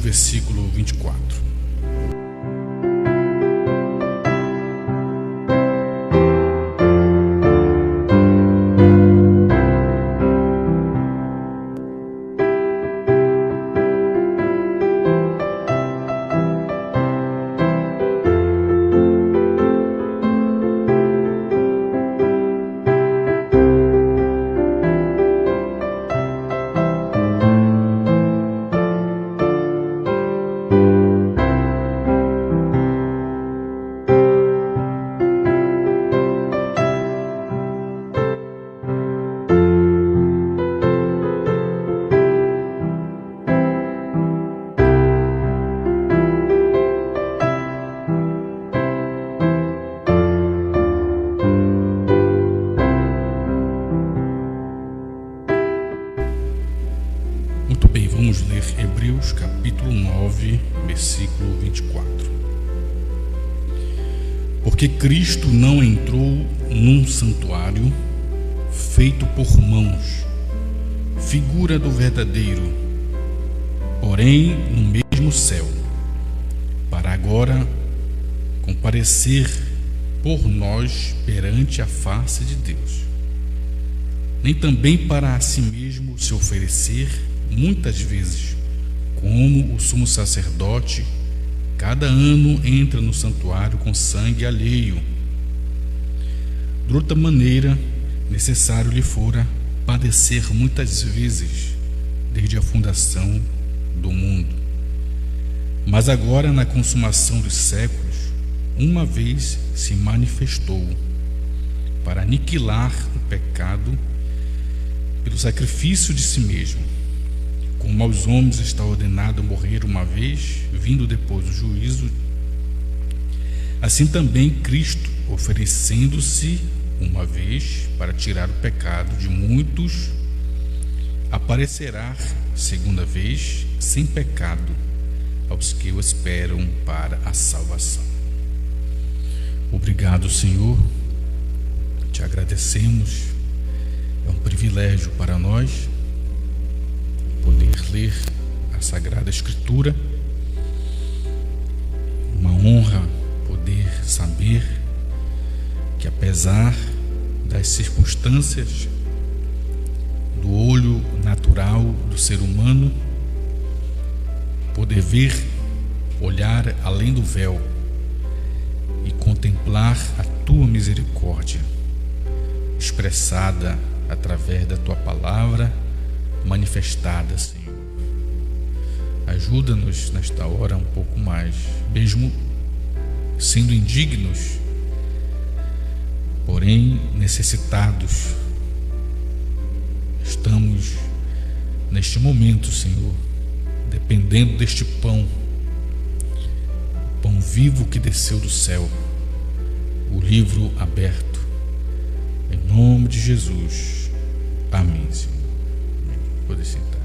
versículo 24. Muito bem, vamos ler Hebreus capítulo 9, versículo 24. Porque Cristo não entrou num santuário feito por mãos, figura do verdadeiro, porém no mesmo céu, para agora comparecer por nós perante a face de Deus. Nem também para a si mesmo se oferecer muitas vezes, como o sumo sacerdote cada ano entra no santuário com sangue alheio. De outra maneira, necessário lhe fora padecer muitas vezes desde a fundação do mundo. Mas agora, na consumação dos séculos, uma vez se manifestou para aniquilar o pecado pelo sacrifício de si mesmo. Como aos homens está ordenado morrer uma vez, vindo depois o juízo, assim também Cristo, oferecendo-se uma vez para tirar o pecado de muitos, aparecerá segunda vez sem pecado aos que o esperam para a salvação. Obrigado, Senhor, te agradecemos, é um privilégio para nós poder ler a Sagrada Escritura, uma honra poder saber que, apesar das circunstâncias do olho natural do ser humano, poder ver, olhar além do véu e contemplar a tua misericórdia expressada através da tua palavra manifestada, Senhor. Ajuda-nos nesta hora um pouco mais, mesmo sendo indignos, porém necessitados. Estamos neste momento, Senhor, dependendo deste pão vivo que desceu do céu, o livro aberto. Em nome de Jesus. Amém, Senhor. Pode sentar.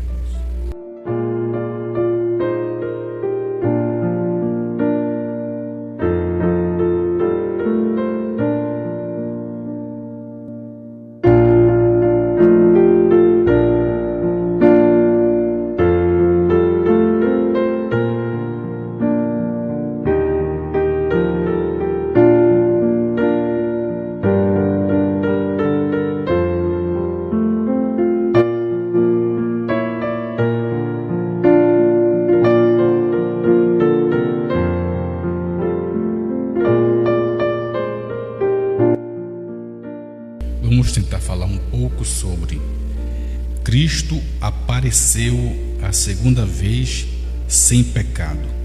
Vamos tentar falar um pouco sobre Cristo apareceu a segunda vez sem pecado.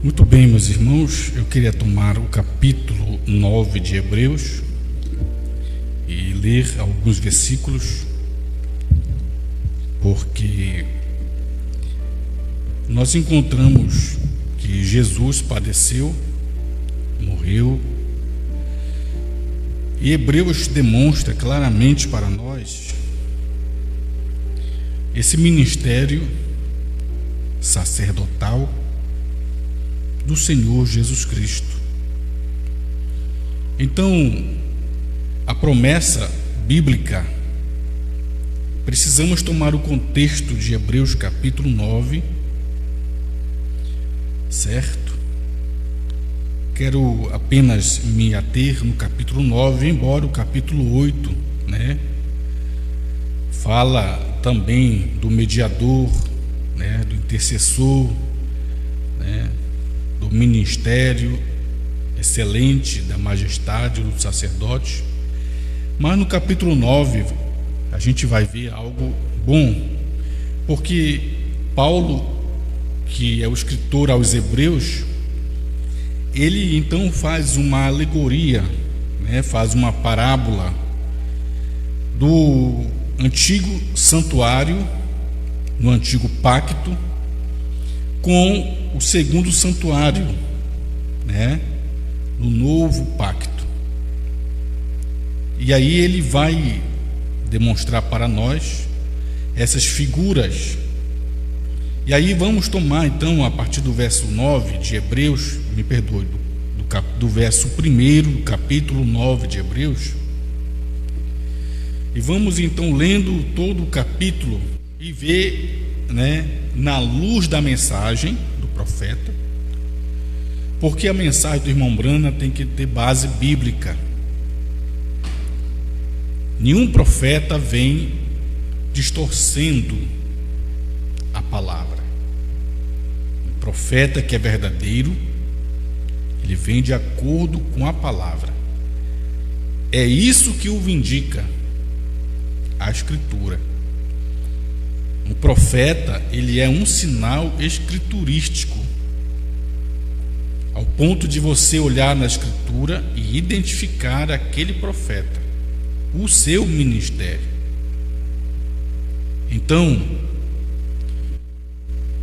Muito bem, meus irmãos, eu queria tomar o capítulo 9 de Hebreus e ler alguns versículos, porque nós encontramos que Jesus padeceu, morreu, e Hebreus demonstra claramente para nós esse ministério sacerdotal do Senhor Jesus Cristo. Então, a promessa bíblica, precisamos tomar o contexto de Hebreus capítulo 9, certo? Quero apenas me ater no capítulo 9, embora o capítulo 8, fala também do mediador, do intercessor, do ministério excelente da majestade do sacerdote. Mas no capítulo 9 a gente vai ver algo bom, porque Paulo, que é o escritor aos Hebreus, ele então faz uma alegoria, faz uma parábola do antigo santuário, no antigo pacto, com o segundo santuário, no novo pacto. E aí ele vai demonstrar para nós essas figuras. E aí vamos tomar então, a partir do verso 9 de Hebreus, me perdoe, do verso 1 do capítulo 9 de Hebreus, e vamos então lendo todo o capítulo e ver, na luz da mensagem do profeta, porque a mensagem do irmão Brana tem que ter base bíblica. Nenhum profeta vem distorcendo a palavra. Um profeta que é verdadeiro, ele vem de acordo com a palavra. É isso que o vindica a Escritura. Um profeta, ele é um sinal escriturístico, ao ponto de você olhar na Escritura e identificar aquele profeta, o seu ministério. Então,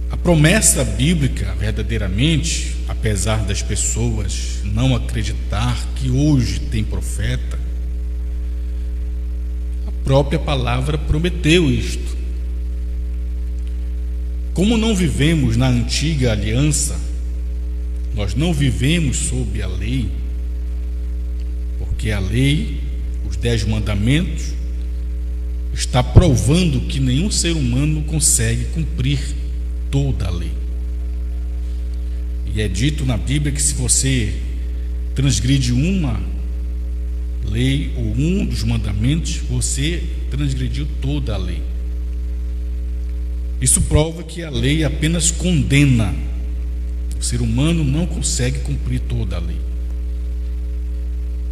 a promessa bíblica, verdadeiramente, apesar das pessoas não acreditar que hoje tem profeta, a própria palavra prometeu isto. Como não vivemos na antiga aliança, nós não vivemos sob a lei, porque a lei, os 10 mandamentos, está provando que nenhum ser humano consegue cumprir toda a lei. E é dito na Bíblia que se você transgride uma lei ou um dos mandamentos, você transgrediu toda a lei. Isso prova que a lei apenas condena. O ser humano não consegue cumprir toda a lei.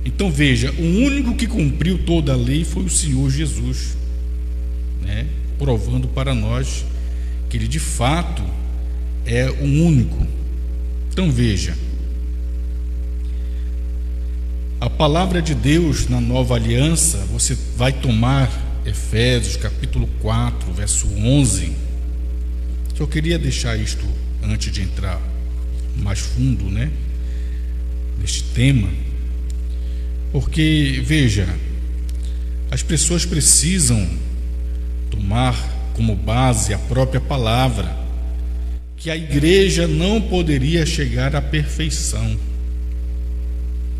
Então veja, o único que cumpriu toda a lei foi o Senhor Jesus, provando para nós que ele de fato é o único. Então veja, a palavra de Deus na nova aliança, você vai tomar Efésios capítulo 4, verso 11. Eu queria deixar isto antes de entrar mais fundo, neste tema, porque veja, as pessoas precisam tomar como base a própria palavra, que a igreja não poderia chegar à perfeição.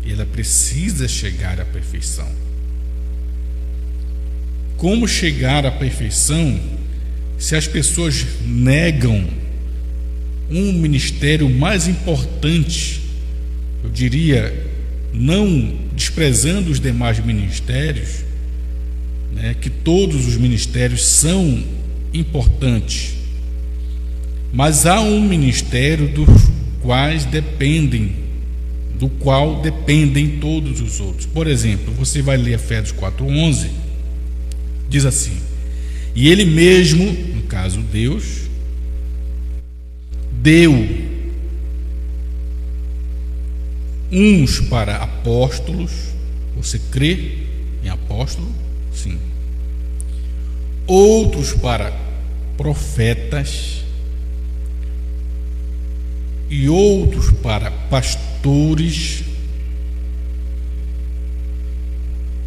Ela precisa chegar à perfeição. Como chegar à perfeição se as pessoas negam um ministério mais importante? Eu diria, não desprezando os demais ministérios, que todos os ministérios são importantes, mas há um ministério do qual dependem todos os outros. Por exemplo, você vai ler Efésios 4:11, diz assim: e ele mesmo, no caso Deus, deu uns para apóstolos. Você crê em apóstolo? Sim. Outros para profetas, e outros para pastores,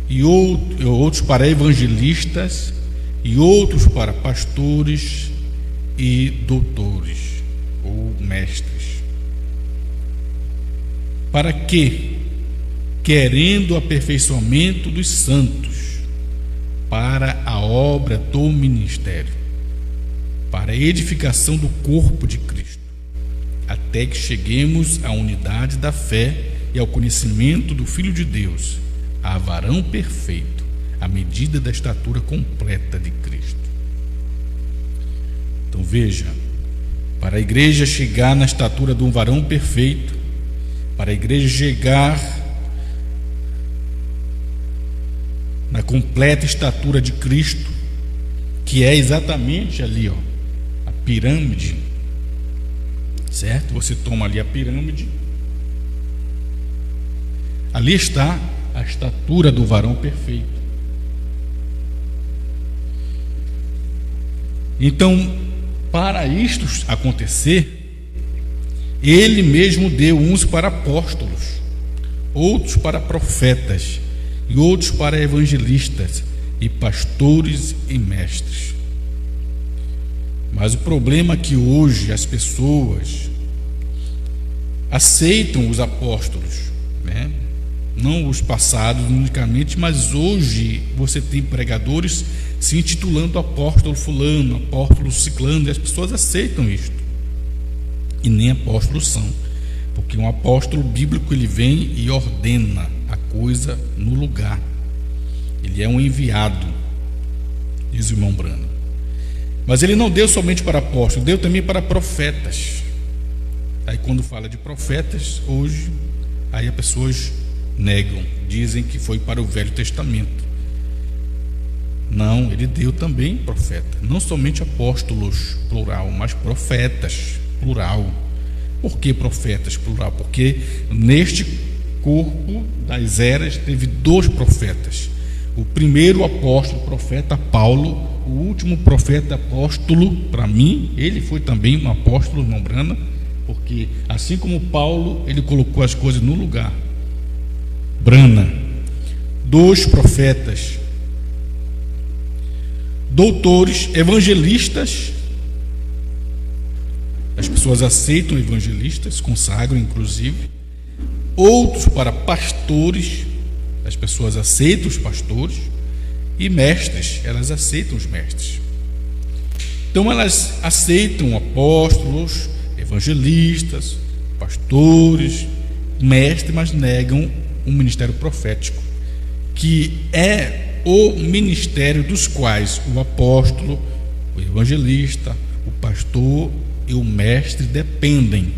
e outros para evangelistas, e outros para pastores e doutores ou mestres. Para quê? Querendo o aperfeiçoamento dos santos, para a obra do ministério, para a edificação do corpo de Cristo, até que cheguemos à unidade da fé e ao conhecimento do Filho de Deus, a varão perfeito, à medida da estatura completa de Cristo. Então veja, para a igreja chegar na estatura de um varão perfeito, para a igreja chegar na completa estatura de Cristo, que é exatamente ali, a pirâmide, certo? Você toma ali a pirâmide, ali está a estatura do varão perfeito. Então, para isto acontecer, ele mesmo deu uns para apóstolos, outros para profetas, e outros para evangelistas, e pastores e mestres. Mas o problema é que hoje as pessoas aceitam os apóstolos, né? Não os passados unicamente, mas hoje você tem pregadores se intitulando apóstolo fulano, apóstolo ciclano, e as pessoas aceitam isto, e nem apóstolos são, porque um apóstolo bíblico ele vem e ordena a coisa no lugar, ele é um enviado, diz o irmão Brano. Mas ele não deu somente para apóstolos, deu também para profetas. Aí quando fala de profetas hoje, aí as pessoas negam, dizem que foi para o Velho Testamento. Não, ele deu também profeta, não somente apóstolos, plural, mas profetas, plural. Por que profetas, plural? Porque neste corpo das eras teve 2 profetas. O primeiro apóstolo, profeta Paulo, o último profeta apóstolo, para mim, ele foi também um apóstolo, irmão Brana, porque assim como Paulo, ele colocou as coisas no lugar. Brana, 2 profetas, doutores, evangelistas. As pessoas aceitam evangelistas, consagram inclusive. Outros para pastores, as pessoas aceitam os pastores. E mestres, elas aceitam os mestres. Então elas aceitam apóstolos, evangelistas, pastores, mestres, mas negam o ministério profético, que é o ministério dos quais o apóstolo, o evangelista, o pastor e o mestre dependem,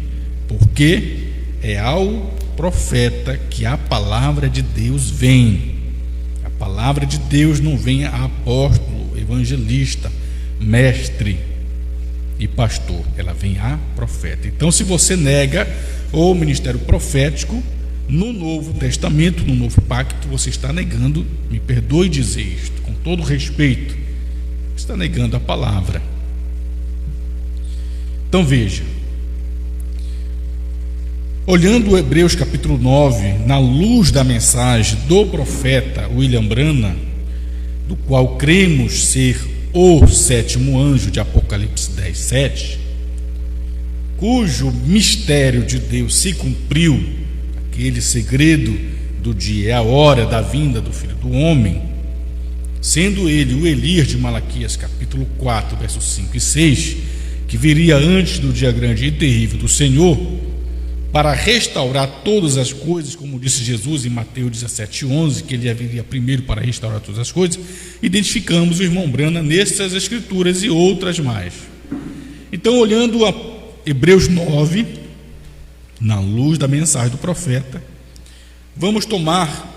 porque é ao profeta que a palavra de Deus vem. A palavra de Deus não vem a apóstolo, evangelista, mestre e pastor, ela vem a profeta. Então, se você nega o ministério profético no Novo Testamento, no Novo Pacto, você está negando, me perdoe dizer isto, com todo respeito, está negando a palavra. Então veja, olhando o Hebreus capítulo 9, na luz da mensagem do profeta William Branham, do qual cremos ser o 7º anjo de Apocalipse 10:7, cujo mistério de Deus se cumpriu, aquele segredo do dia e a hora da vinda do Filho do Homem, sendo ele o Elias de Malaquias capítulo 4, versos 5 e 6, que viria antes do dia grande e terrível do Senhor, para restaurar todas as coisas, como disse Jesus em Mateus 17:11, que ele viria primeiro para restaurar todas as coisas. Identificamos o irmão Brana nessas escrituras e outras mais. Então, olhando a Hebreus 9, na luz da mensagem do profeta, vamos tomar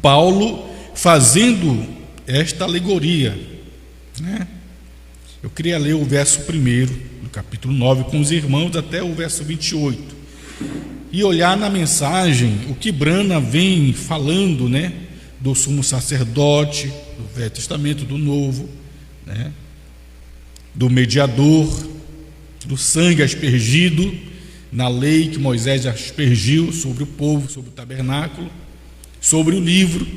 Paulo fazendo esta alegoria, né? Eu queria ler o verso 1 do capítulo 9 com os irmãos até o verso 28. e olhar na mensagem o que Brana vem falando, né, do sumo sacerdote, do Velho Testamento, do Novo, né, do mediador, do sangue aspergido na lei que Moisés aspergiu sobre o povo, sobre o tabernáculo, sobre o livro.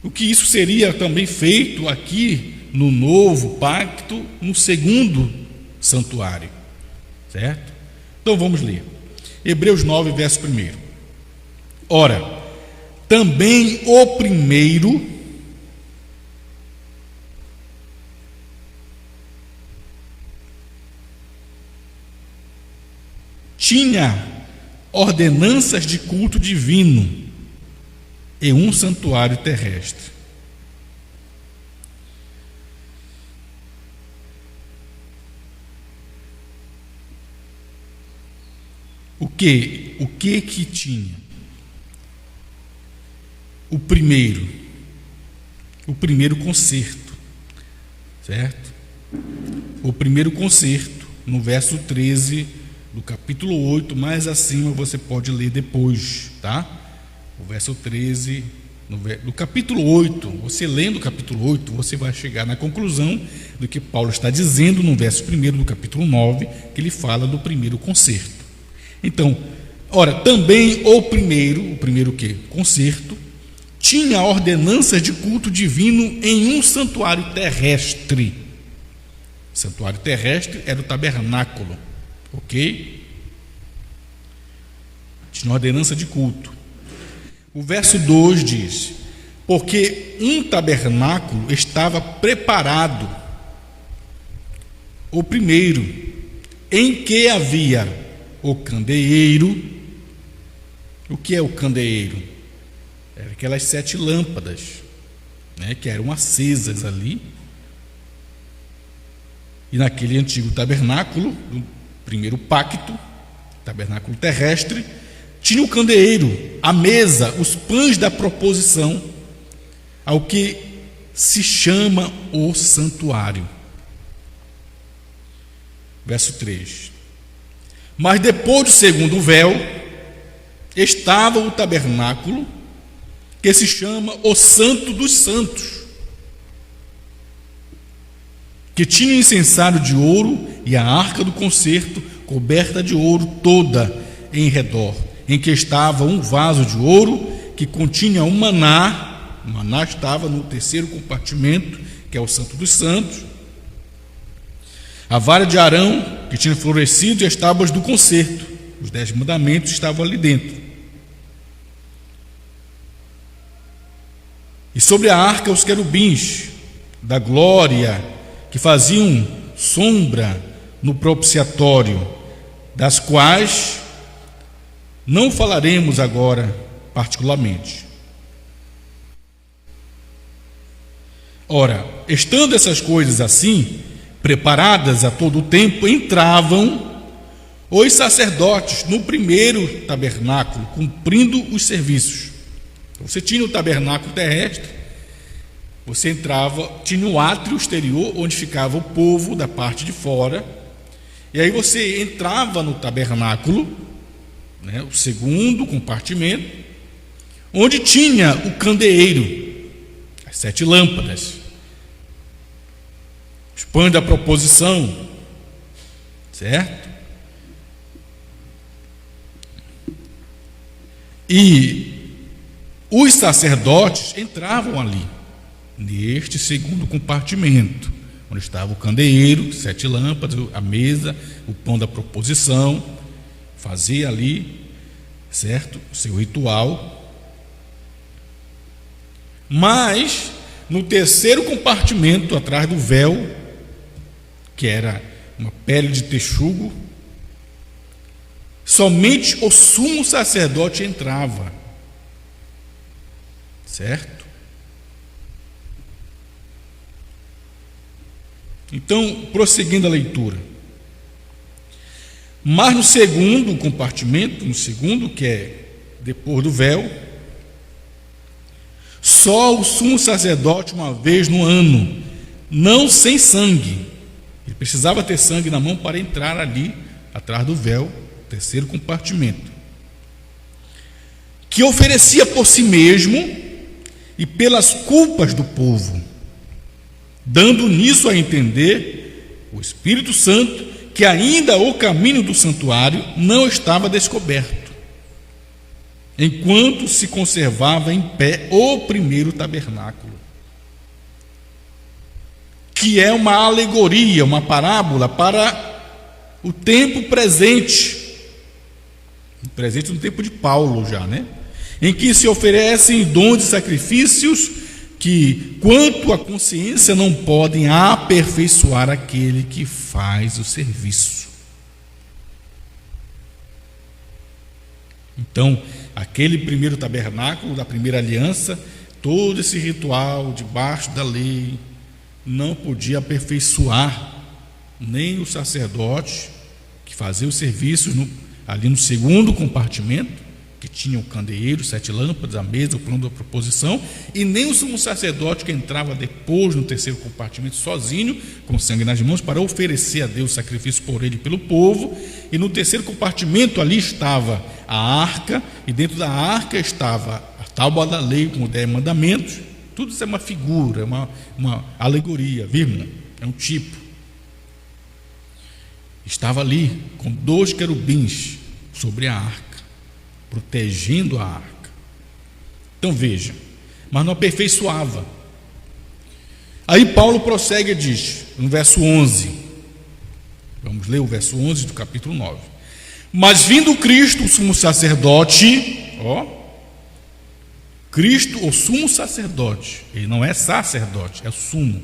O que isso seria também feito aqui no novo pacto, no segundo santuário, certo? Então vamos ler Hebreus 9, verso 1. Ora, também o primeiro tinha ordenanças de culto divino e um santuário terrestre. O que tinha? O primeiro concerto, certo? O primeiro concerto, no verso 13 do capítulo 8, mais acima você pode ler depois, tá? O verso 13 do capítulo 8, você lendo o capítulo 8, você vai chegar na conclusão do que Paulo está dizendo no verso 1 do capítulo 9, que ele fala do primeiro concerto. Então, ora, também o primeiro o quê? Concerto, tinha ordenanças de culto divino em um santuário terrestre. O santuário terrestre era o tabernáculo, ok? Tinha ordenança de culto. O verso 2 diz: porque um tabernáculo estava preparado, o primeiro, em que havia o candeeiro. O que é o candeeiro? Eram aquelas 7 lâmpadas, né, que eram acesas ali. E naquele antigo tabernáculo, do primeiro pacto, tabernáculo terrestre, tinha o candeeiro, a mesa, os pães da proposição, ao que se chama o santuário. Verso 3. Mas depois do segundo véu, estava o tabernáculo, que se chama o Santo dos Santos, que tinha um incensário de ouro e a arca do concerto coberta de ouro toda em redor, em que estava um vaso de ouro que continha um maná. O maná estava no terceiro compartimento, que é o Santo dos Santos. A vara de Arão, que tinha florescido, e as tábuas do concerto. Os 10 mandamentos estavam ali dentro. E sobre a arca os querubins da glória, que faziam sombra no propiciatório, das quais não falaremos agora particularmente. Ora, estando essas coisas assim, preparadas a todo o tempo, entravam os sacerdotes no primeiro tabernáculo, cumprindo os serviços. Você tinha o tabernáculo terrestre, você entrava, tinha o átrio exterior, onde ficava o povo da parte de fora, e aí você entrava no tabernáculo, né, o segundo compartimento, onde tinha o candeeiro, as 7 lâmpadas, os pães da proposição, certo? E os sacerdotes entravam ali, neste segundo compartimento, onde estava o candeeiro, 7 lâmpadas, a mesa, o pão da proposição, fazia ali, certo, o seu ritual. Mas no terceiro compartimento, atrás do véu, que era uma pele de texugo, somente o sumo sacerdote entrava, certo? Então, prosseguindo a leitura, mas no segundo compartimento, que é depois do véu, só o sumo sacerdote uma vez no ano, não sem sangue. Ele precisava ter sangue na mão para entrar ali, atrás do véu, terceiro compartimento. que oferecia por si mesmo e pelas culpas do povo, dando nisso a entender o Espírito Santo que ainda o caminho do santuário não estava descoberto, enquanto se conservava em pé o primeiro tabernáculo, que é uma alegoria, uma parábola para o tempo presente no tempo de Paulo já, né? Em que se oferecem dons de sacrifícios que, quanto à consciência, não podem aperfeiçoar aquele que faz o serviço. Então, aquele primeiro tabernáculo da primeira aliança, todo esse ritual debaixo da lei, não podia aperfeiçoar nem o sacerdote que fazia os serviços ali no segundo compartimento, que tinha o candeeiro, 7 lâmpadas, a mesa, o plano da proposição, e nem o sumo sacerdote que entrava depois no terceiro compartimento sozinho, com sangue nas mãos, para oferecer a Deus sacrifício por ele e pelo povo. E no terceiro compartimento ali estava a arca, e dentro da arca estava a tábua da lei com os 10 mandamentos. Tudo isso é uma figura, é uma alegoria, viu, irmão? É um tipo. Estava ali com 2 querubins sobre a arca, protegendo a arca. Então veja, mas não aperfeiçoava. Aí Paulo prossegue e diz, no verso 11, vamos ler o verso 11 do capítulo 9: mas vindo Cristo, o sumo sacerdote, Cristo, o sumo sacerdote, ele não é sacerdote, é sumo,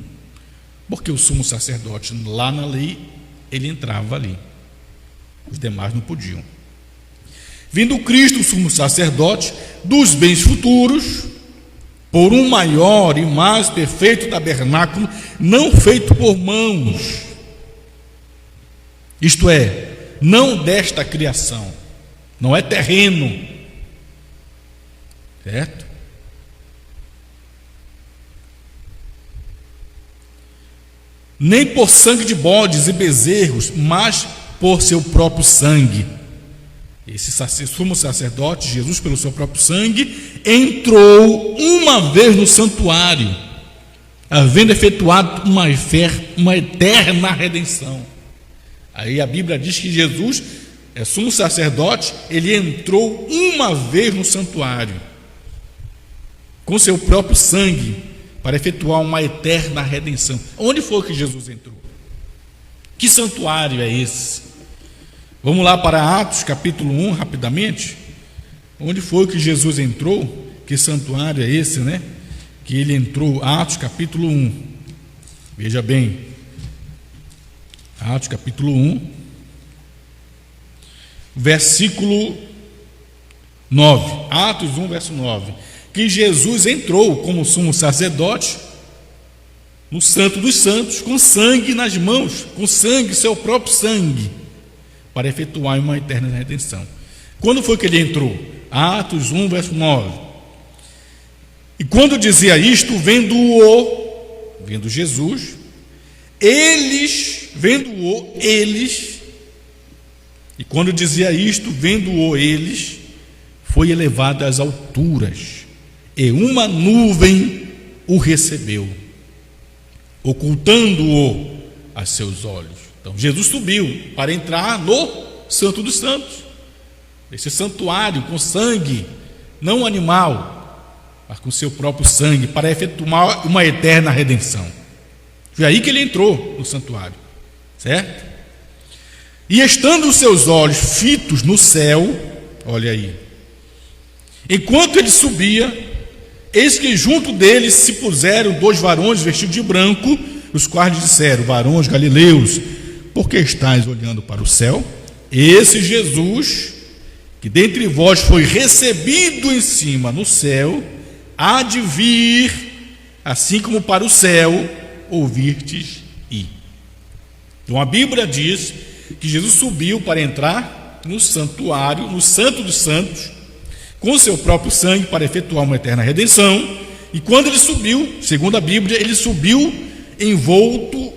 porque o sumo sacerdote lá na lei, ele entrava ali, os demais não podiam. Vindo Cristo, o sumo sacerdote, dos bens futuros, por um maior e mais perfeito tabernáculo, não feito por mãos, isto é, não desta criação, não é terreno, certo? Nem por sangue de bodes e bezerros, mas por seu próprio sangue. Esse sumo sacerdote, Jesus, pelo seu próprio sangue, entrou uma vez no santuário, havendo efetuado uma eterna redenção. Aí a Bíblia diz que Jesus é sumo sacerdote, ele entrou uma vez no santuário, com seu próprio sangue, para efetuar uma eterna redenção. Onde foi que Jesus entrou? Que santuário é esse? Vamos lá para Atos capítulo 1, rapidamente. Onde foi que Jesus entrou? Que santuário é esse, né? Que ele entrou. Atos capítulo 1. Veja bem. Atos capítulo 1, versículo 9. Atos 1, verso 9. Que Jesus entrou como sumo sacerdote no Santo dos Santos, com sangue nas mãos, com sangue, seu próprio sangue, para efetuar uma eterna redenção. Quando foi que ele entrou? Atos 1, verso 9. E quando dizia isto, vendo Jesus, eles, e quando dizia isto, vendo-o eles, foi elevado às alturas, e uma nuvem o recebeu, ocultando-o a seus olhos. Então Jesus subiu para entrar no Santo dos Santos, esse santuário com sangue, não animal, mas com seu próprio sangue, para efetuar uma eterna redenção. Foi aí que ele entrou no santuário, certo? E estando os seus olhos fitos no céu, olha aí, enquanto ele subia, eis que junto deles se puseram 2 varões vestidos de branco, os quais disseram: varões galileus, por que estáis olhando para o céu? Esse Jesus, que dentre vós foi recebido em cima no céu, há de vir, assim como para o céu ouvirtes ir. Então a Bíblia diz que Jesus subiu para entrar no santuário, no Santo dos Santos, com seu próprio sangue, para efetuar uma eterna redenção. E quando ele subiu, segundo a Bíblia, ele subiu envolto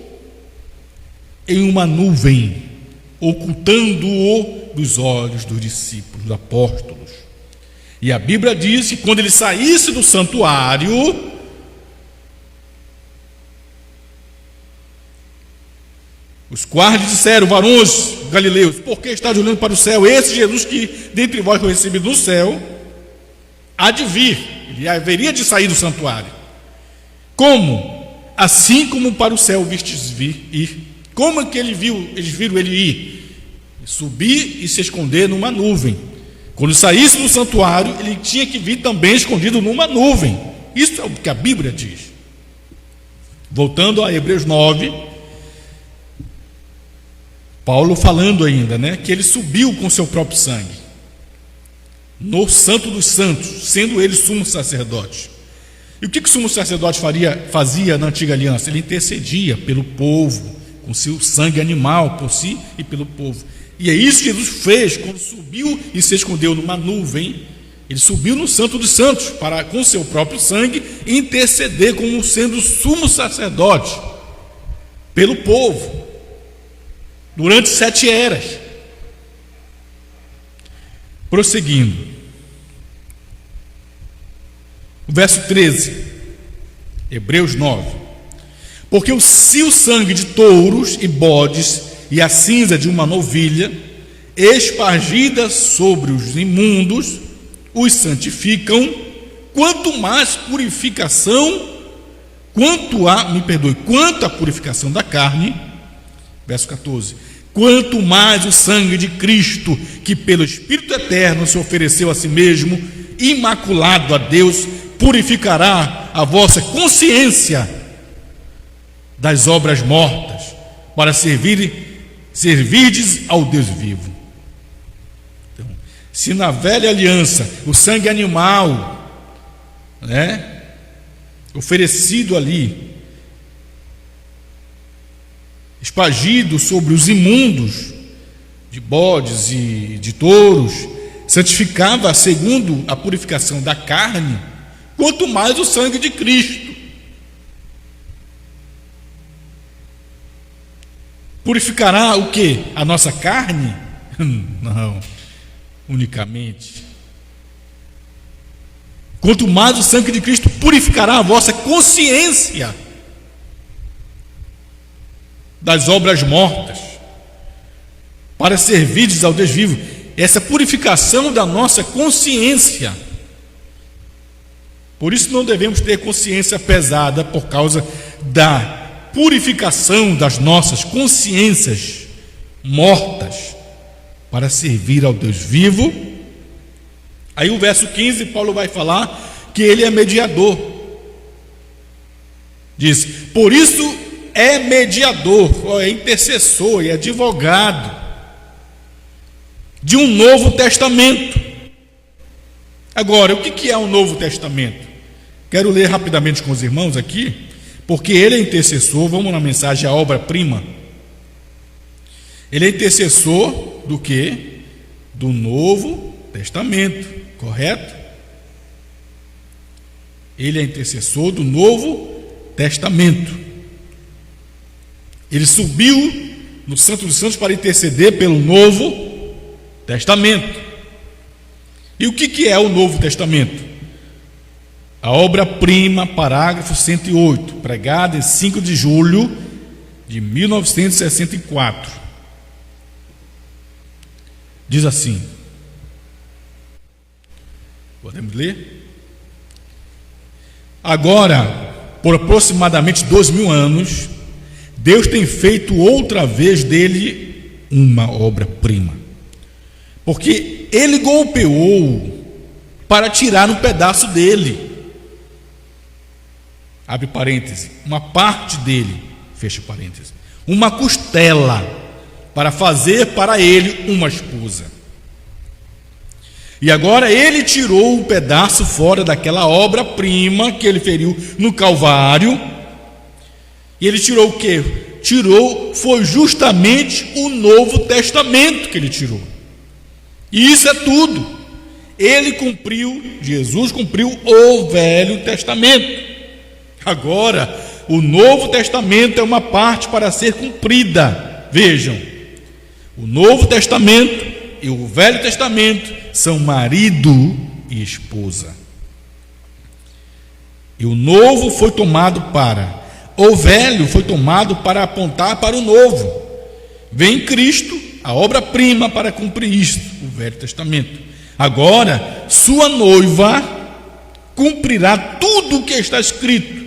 em uma nuvem, ocultando-o dos olhos dos discípulos, dos apóstolos. E a Bíblia diz que quando ele saísse do santuário, os guardas disseram: varões galileus, por que estáis olhando para o céu? Esse Jesus que dentre vós foi recebido no céu, há de vir, ele haveria de sair do santuário. Como? Assim como para o céu vistes ir. Como é que eles viram ele ir? Subir e se esconder numa nuvem. Quando saísse do santuário, ele tinha que vir também escondido numa nuvem. Isso é o que a Bíblia diz. Voltando a Hebreus 9, Paulo falando ainda, que ele subiu com seu próprio sangue no Santo dos Santos, sendo ele sumo sacerdote. E o que o sumo sacerdote fazia na antiga aliança? Ele intercedia pelo povo, com seu sangue animal por si e pelo povo. E é isso que Jesus fez quando subiu e se escondeu numa nuvem. Ele subiu no Santo dos Santos para, com seu próprio sangue, interceder como sendo sumo sacerdote pelo povo durante 7 eras. Prosseguindo, o verso 13, Hebreus 9: porque se o sangue de touros e bodes e a cinza de uma novilha, espargida sobre os imundos, os santificam, quanto mais purificação, quanto à purificação da carne, verso 14, quanto mais o sangue de Cristo, que pelo Espírito Eterno se ofereceu a si mesmo, imaculado a Deus, purificará a vossa consciência das obras mortas, para servirdes ao Deus vivo. Então, se na velha aliança o sangue animal, oferecido ali, espargido sobre os imundos de bodes e de touros, santificava segundo a purificação da carne, quanto mais o sangue de Cristo purificará o que? A nossa carne? Não, unicamente. Quanto mais o sangue de Cristo purificará a vossa consciência das obras mortas, para servirdes ao Deus vivo. Essa purificação da nossa consciência. Por isso não devemos ter consciência pesada, por causa da purificação das nossas consciências mortas, para servir ao Deus vivo. Aí o verso 15, Paulo vai falar que ele é mediador. Diz: por isso é mediador, é intercessor e advogado de um novo testamento. Agora, o que é um novo testamento? Quero ler rapidamente com os irmãos aqui, porque ele é intercessor. Vamos na mensagem, a obra-prima. Ele é intercessor do quê? Do Novo Testamento, correto? Ele é intercessor do Novo Testamento. Ele subiu no Santo dos Santos para interceder pelo Novo Testamento. E o que é o Novo Testamento? A obra-prima, parágrafo 108, pregada em 5 de julho de 1964. Diz assim: podemos ler? Agora, por aproximadamente 2000 anos, Deus tem feito outra vez dele uma obra-prima, porque ele golpeou para tirar um pedaço dele, abre parêntese, uma parte dele, fecha parêntese, uma costela, para fazer para ele uma esposa. E agora ele tirou um pedaço fora daquela obra-prima que ele feriu no Calvário. E ele tirou o quê? Foi justamente o Novo Testamento que ele tirou. E isso é tudo. Jesus cumpriu o Velho Testamento. Agora, o Novo Testamento é uma parte para ser cumprida. Vejam, o Novo Testamento e o Velho Testamento são marido e esposa. E o novo foi tomado o velho foi tomado para apontar para o novo. Vem Cristo, a obra-prima, para cumprir isto, o Velho Testamento. Agora, sua noiva cumprirá tudo o que está escrito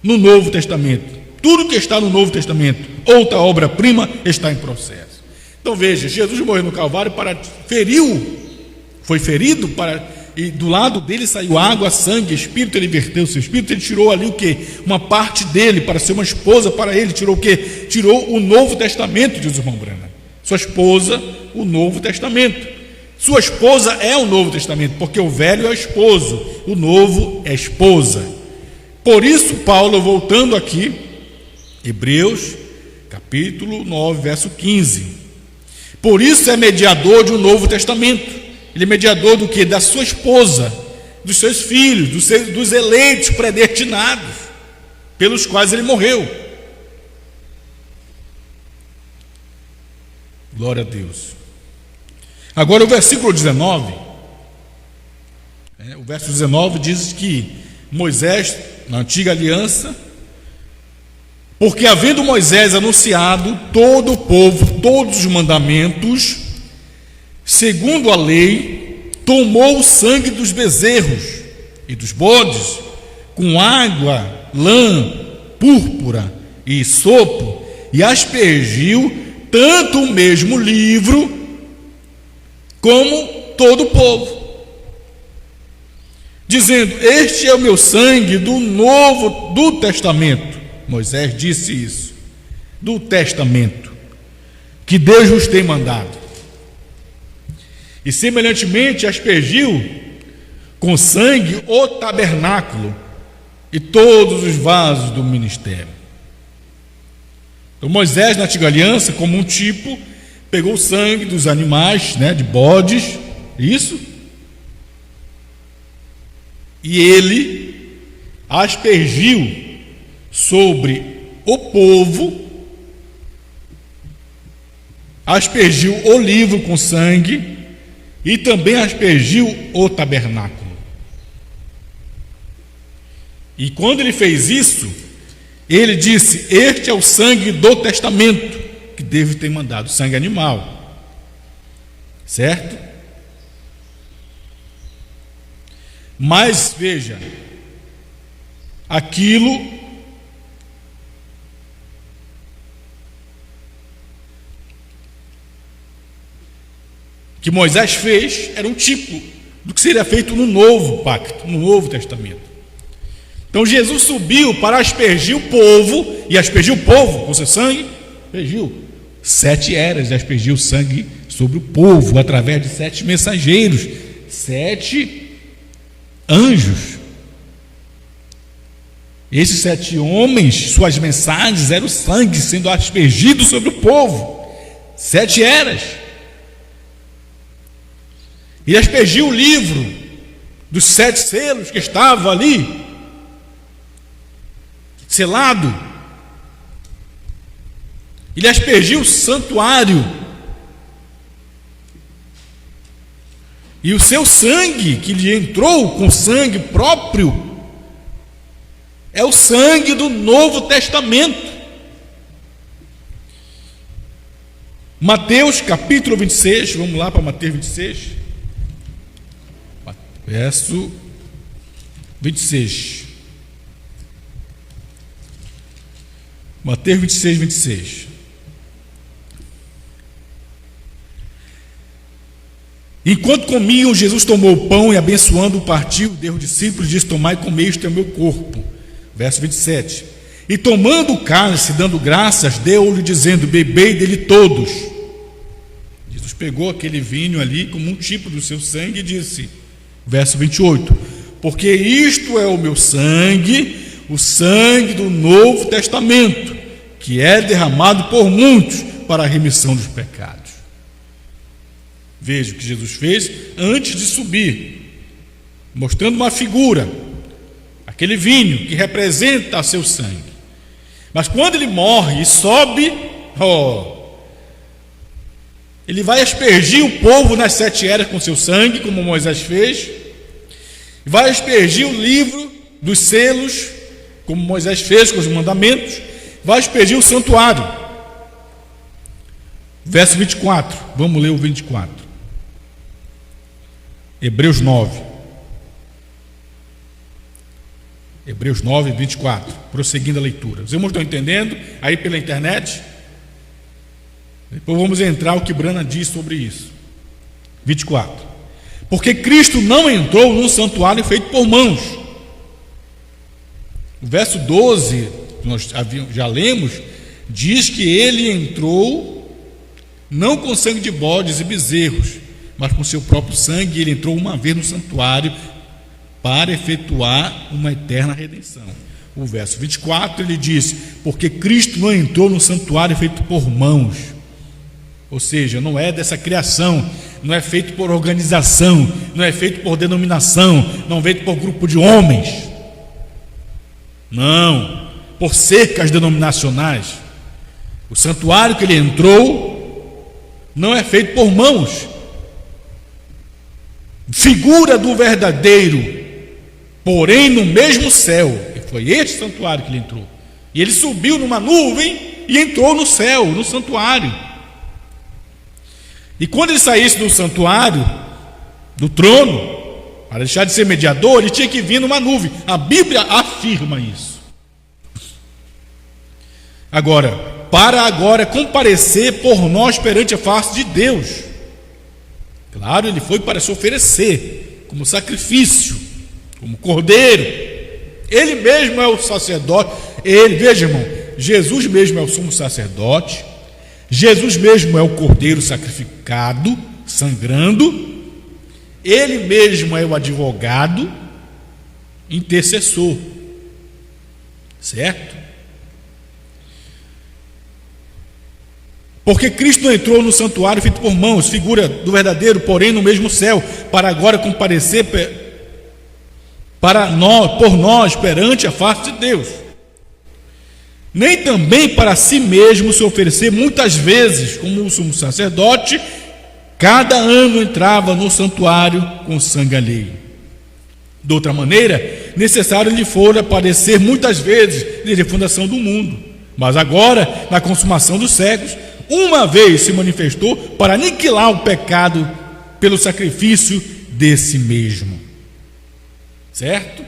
no Novo Testamento. Tudo que está no Novo Testamento, outra obra-prima, está em processo. Então veja, Jesus morreu no Calvário foi ferido e do lado dele saiu água, sangue, espírito. Ele verteu o seu espírito. Ele tirou ali o quê? Uma parte dele para ser uma esposa para ele. Tirou o quê? Tirou o Novo Testamento, diz o irmão Brana. Sua esposa, o Novo Testamento. Sua esposa é o Novo Testamento, porque o velho é esposo, o novo é esposa. Por isso Paulo, voltando aqui, Hebreus capítulo 9, verso 15, por isso é mediador de um Novo Testamento. Ele é mediador do que? Da sua esposa, dos seus filhos, dos eleitos predestinados, pelos quais ele morreu. Glória a Deus. Agora o versículo 19, o verso 19 diz que Moisés, na antiga aliança, porque havendo Moisés anunciado todo o povo, todos os mandamentos, segundo a lei, tomou o sangue dos bezerros e dos bodes, com água, lã, púrpura e sopo, e aspergiu tanto o mesmo livro como todo o povo, dizendo: este é o meu sangue do Testamento. Moisés disse isso, do Testamento, que Deus vos tem mandado. E semelhantemente aspergiu com sangue o tabernáculo e todos os vasos do ministério. Então Moisés, na antiga aliança, como um tipo, pegou o sangue dos animais, de bodes, isso, e ele aspergiu sobre o povo, aspergiu o livro com sangue e também aspergiu o tabernáculo. E quando ele fez isso, ele disse: este é o sangue do testamento que Deus tem mandado, sangue animal, certo? Mas veja, aquilo que Moisés fez era um tipo do que seria feito no novo pacto, no Novo Testamento. Então Jesus subiu para aspergir o povo, e aspergiu o povo com seu sangue, aspergiu 7 eras, e aspergiu sangue sobre o povo, através de 7 mensageiros, 7 anjos. Esses 7 homens, suas mensagens eram o sangue sendo aspergido sobre o povo, 7 eras. E aspergiu o livro dos 7 selos que estava ali, selado. Ele aspergiu o santuário, e o seu sangue, que lhe entrou com sangue próprio, é o sangue do Novo Testamento. Mateus capítulo 26, vamos lá para Mateus 26, verso 26. Mateus 26, 26. Enquanto comiam, Jesus tomou o pão e, abençoando, o partiu, deu aos discípulos e disse: tomai e comei, isto é o meu corpo. Verso 27. E tomando o cálice, dando graças, deu-lhe, dizendo: bebei dele todos. Jesus pegou aquele vinho ali como um tipo do seu sangue e disse, verso 28, porque isto é o meu sangue, o sangue do Novo Testamento, que é derramado por muitos para a remissão dos pecados. Veja o que Jesus fez antes de subir, mostrando uma figura, aquele vinho que representa seu sangue. Mas quando ele morre e sobe, Ele vai aspergir o povo nas 7 eras com seu sangue, como Moisés fez. Vai aspergir o livro dos selos, como Moisés fez com os mandamentos. Vai aspergir o santuário. Verso 24, vamos ler o 24. Hebreus 9. Hebreus 9, 24, prosseguindo a leitura. Os irmãos estão entendendo aí pela internet? Depois vamos entrar o que Brana diz sobre isso. 24. Porque Cristo não entrou no santuário feito por mãos. O verso 12, nós já lemos, diz que ele entrou não com sangue de bodes e bezerros, mas com seu próprio sangue. Ele entrou uma vez no santuário para efetuar uma eterna redenção. O verso 24 ele diz: porque Cristo não entrou no santuário feito por mãos, ou seja, não é dessa criação, não é feito por organização, não é feito por denominação, não é feito por grupo de homens, não, por cercas denominacionais. O santuário que ele entrou não é feito por mãos, figura do verdadeiro, porém no mesmo céu. Foi este santuário que ele entrou. E ele subiu numa nuvem e entrou no céu, no santuário. E quando ele saísse do santuário, do trono, para deixar de ser mediador, ele tinha que vir numa nuvem. A Bíblia afirma isso. Agora, para agora comparecer por nós perante a face de Deus. Claro, ele foi para se oferecer como sacrifício, como cordeiro. Ele mesmo é o sacerdote. Ele, veja, irmão, Jesus mesmo é o sumo sacerdote. Jesus mesmo é o cordeiro sacrificado, sangrando. Ele mesmo é o advogado, intercessor. Certo? Porque Cristo não entrou no santuário feito por mãos, figura do verdadeiro, porém no mesmo céu, para agora comparecer por nós perante a face de Deus. Nem também para si mesmo se oferecer muitas vezes, como o sumo sacerdote, cada ano entrava no santuário com sangue alheio. De outra maneira, necessário lhe fora aparecer muitas vezes desde a fundação do mundo. Mas agora, na consumação dos séculos, uma vez se manifestou para aniquilar o pecado pelo sacrifício de si mesmo. Certo?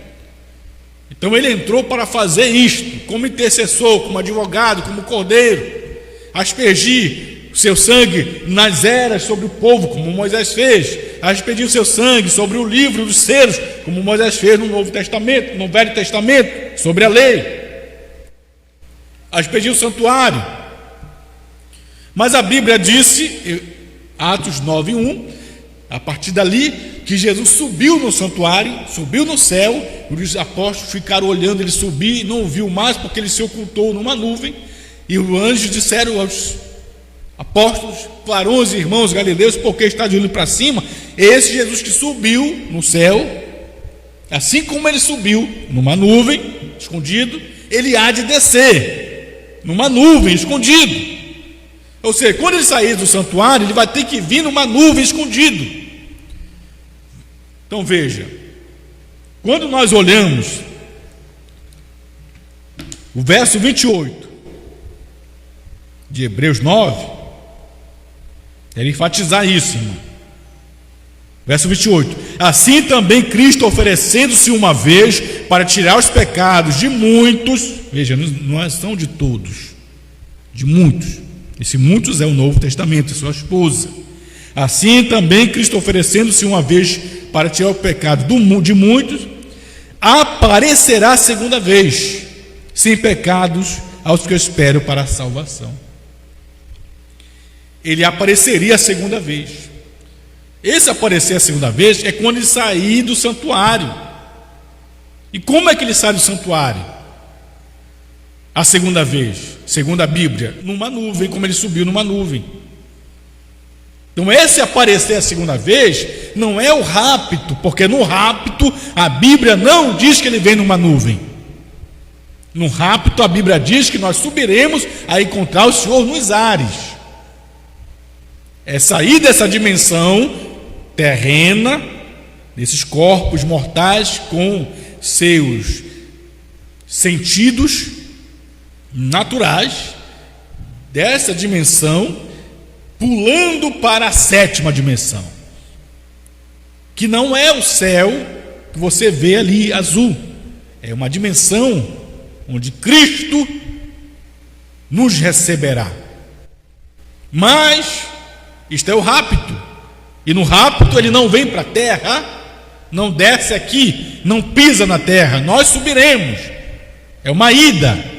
Então ele entrou para fazer isto, como intercessor, como advogado, como cordeiro, aspergir o seu sangue nas eras sobre o povo, como Moisés fez, aspergir o seu sangue sobre o livro dos selos, como Moisés fez no Novo Testamento, no Velho Testamento, sobre a lei, aspergir o santuário. Mas a Bíblia disse, Atos 9:1, a partir dali, que Jesus subiu no santuário, subiu no céu. Os apóstolos ficaram olhando ele subir e não o viu mais, porque ele se ocultou numa nuvem. E os anjos disseram aos apóstolos: varões e irmãos galileus, porque está de olho para cima? Esse Jesus que subiu no céu, assim como ele subiu numa nuvem, escondido, ele há de descer numa nuvem, escondido. Ou seja, quando ele sair do santuário, ele vai ter que vir numa nuvem, escondido. Então veja, quando nós olhamos o verso 28 de Hebreus 9, quero enfatizar isso, irmão. Verso 28: assim também Cristo, oferecendo-se uma vez para tirar os pecados de muitos, veja, não são de todos, de muitos. Esse muitos é o Novo Testamento, é sua esposa. Assim também Cristo, oferecendo-se uma vez para tirar o pecado de muitos, aparecerá a segunda vez, sem pecados, aos que esperam para a salvação. Ele apareceria a segunda vez. Esse aparecer a segunda vez é quando ele sair do santuário. E como é que ele sai do santuário? A segunda vez, segundo a Bíblia, numa nuvem, como ele subiu numa nuvem. Então esse aparecer a segunda vez não é o rapto, porque no rapto a Bíblia não diz que ele vem numa nuvem. No rapto a Bíblia diz que nós subiremos a encontrar o Senhor nos ares. É sair dessa dimensão terrena, desses corpos mortais com seus sentidos naturais, dessa dimensão, pulando para a sétima dimensão, que não é o céu que você vê ali azul, é uma dimensão onde Cristo nos receberá. Mas isto é o rapto, e no rapto ele não vem para a terra, não desce aqui, não pisa na terra, nós subiremos, é uma ida,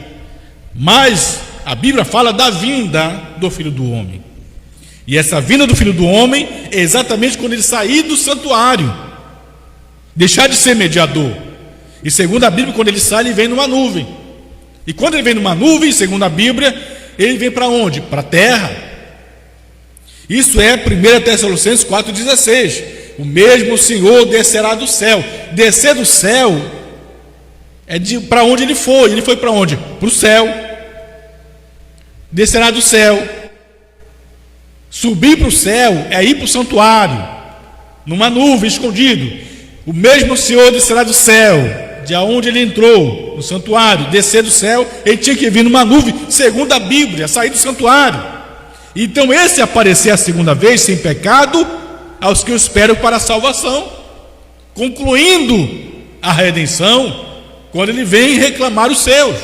mas a Bíblia fala da vinda do Filho do Homem, e essa vinda do Filho do Homem é exatamente quando ele sair do santuário, deixar de ser mediador, e segundo a Bíblia, quando ele sai, ele vem numa nuvem, e quando ele vem numa nuvem, segundo a Bíblia, ele vem para onde? Para a terra. Isso é 1 Tessalonicenses 4,16. O mesmo Senhor descerá do céu. Descer do céu é para onde ele foi para onde? Para o céu. Descerá do céu. Subir para o céu é ir para o santuário, numa nuvem, escondido. O mesmo Senhor descerá do céu, de onde ele entrou, no santuário. Descer do céu, ele tinha que vir numa nuvem, segundo a Bíblia, sair do santuário. Então esse aparecer a segunda vez sem pecado aos que o esperam para a salvação, concluindo a redenção, quando ele vem reclamar os seus.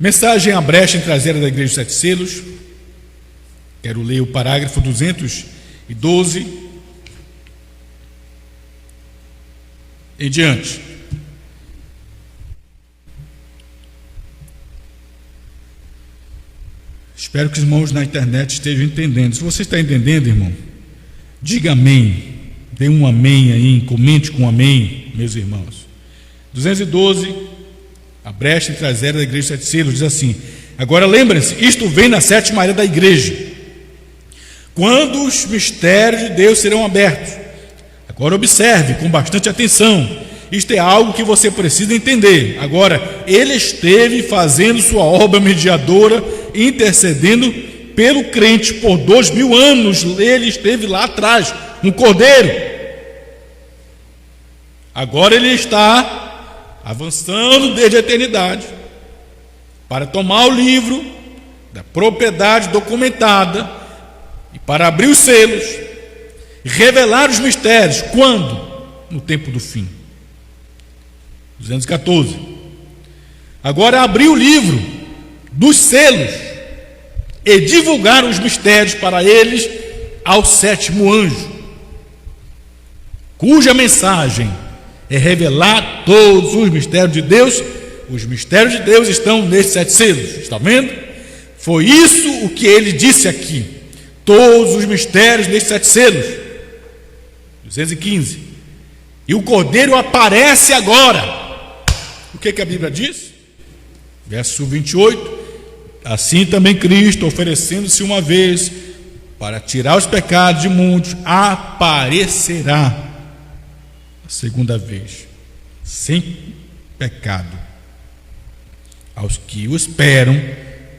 Mensagem à brecha traseira da Igreja dos Sete Selos. Quero ler o parágrafo 212 em diante. Espero que os irmãos na internet estejam entendendo. Se você está entendendo, irmão, diga amém. Dê um amém aí, comente com um amém, meus irmãos. 212, a brecha traseira da Igreja dos Sete Selos, diz assim: agora lembrem-se, isto vem na sétima era da igreja, quando os mistérios de Deus serão abertos. Agora observe com bastante atenção. Isto é algo que você precisa entender. Agora, ele esteve fazendo sua obra mediadora, intercedendo pelo crente por 2000 anos. Ele esteve lá atrás, um cordeiro. Agora ele está avançando desde a eternidade para tomar o livro da propriedade documentada e para abrir os selos e revelar os mistérios. Quando? No tempo do fim. 214. Agora abriu o livro dos selos e divulgar os mistérios para eles ao sétimo anjo, cuja mensagem é revelar todos os mistérios de Deus. Os mistérios de Deus estão nesses 7 selos, está vendo? Foi isso o que ele disse aqui, todos os mistérios nesses 7 selos. 215. E o cordeiro aparece agora. O que a Bíblia diz? Verso 28. Assim também Cristo, oferecendo-se uma vez para tirar os pecados de muitos, aparecerá a segunda vez, sem pecado, aos que o esperam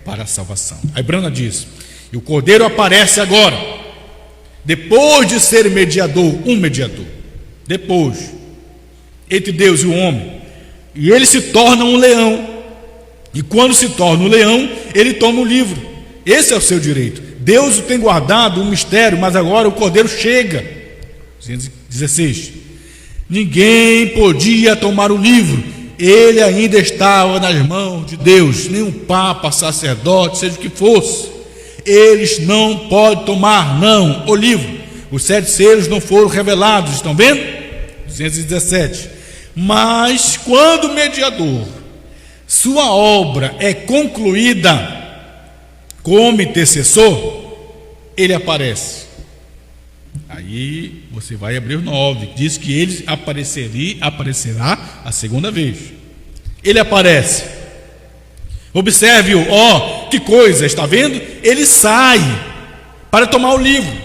para a salvação. Aí Brana diz: e o cordeiro aparece agora, depois de ser mediador, um mediador, depois, entre Deus e o homem, e ele se torna um leão. E quando se torna um leão, ele toma o livro. Esse é o seu direito. Deus tem guardado um mistério, mas agora o cordeiro chega. 16. Ninguém podia tomar o livro, ele ainda estava nas mãos de Deus. Nem um papa, sacerdote, seja o que fosse, eles não podem tomar, não, o livro. Os 7 selos não foram revelados, estão vendo? 217. Mas quando o mediador, sua obra é concluída como intercessor, ele aparece. Aí você vai abrir o 9, diz que ele aparecerá a segunda vez. Ele aparece. Observe-o, que coisa, está vendo? Ele sai para tomar o livro.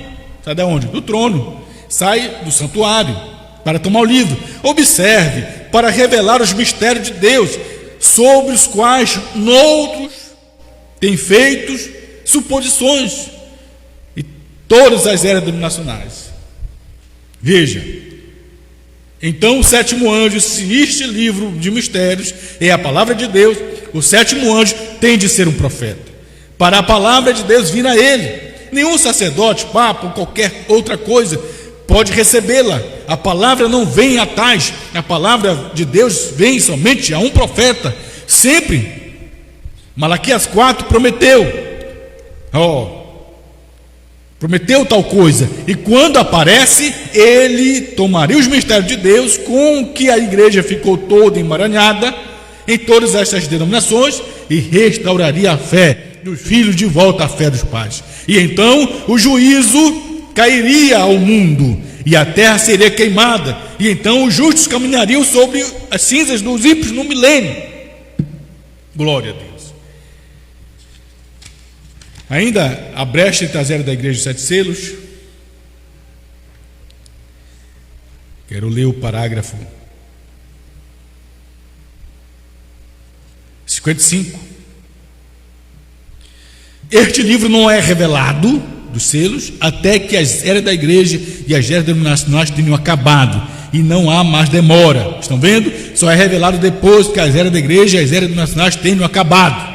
Sai de onde? Do trono. Sai do santuário para tomar o livro. Observe, para revelar os mistérios de Deus. sobre os quais noutros têm feito suposições, e todas as eras denominacionais. Veja, então o sétimo anjo, se este livro de mistérios é a palavra de Deus, o sétimo anjo tem de ser um profeta, para a palavra de Deus vir a ele. Nenhum sacerdote, papa ou qualquer outra coisa pode recebê-la. A palavra não vem a tais, a palavra de Deus vem somente a um profeta, sempre. Malaquias 4 prometeu, prometeu tal coisa, e quando aparece, ele tomaria os mistérios de Deus, com que a igreja ficou toda emaranhada em todas estas denominações, e restauraria a fé dos filhos de volta à fé dos pais. E então o juízo cairia ao mundo, e a terra seria queimada, e então os justos caminhariam sobre as cinzas dos ímpios no milênio. Glória a Deus. Ainda a brecha entre as eras da igreja de 7 selos. Quero ler o parágrafo 55. Este livro não é revelado dos selos até que as eras da igreja e as eras denominacionais tenham acabado, e não há mais demora. Estão vendo? Só é revelado depois que as eras da igreja e as eras denominacionais tenham acabado.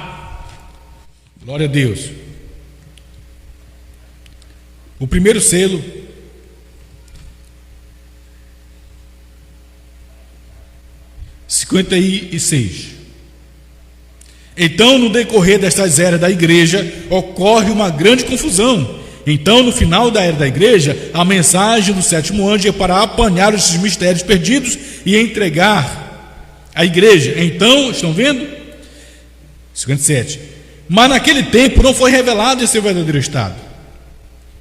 Glória a Deus. O primeiro selo, (56). Então, no decorrer destas eras da igreja, ocorre uma grande confusão. Então, no final da era da igreja, a mensagem do sétimo anjo é para apanhar esses mistérios perdidos e entregar à igreja. Então, estão vendo? 57. Mas naquele tempo não foi revelado esse verdadeiro estado.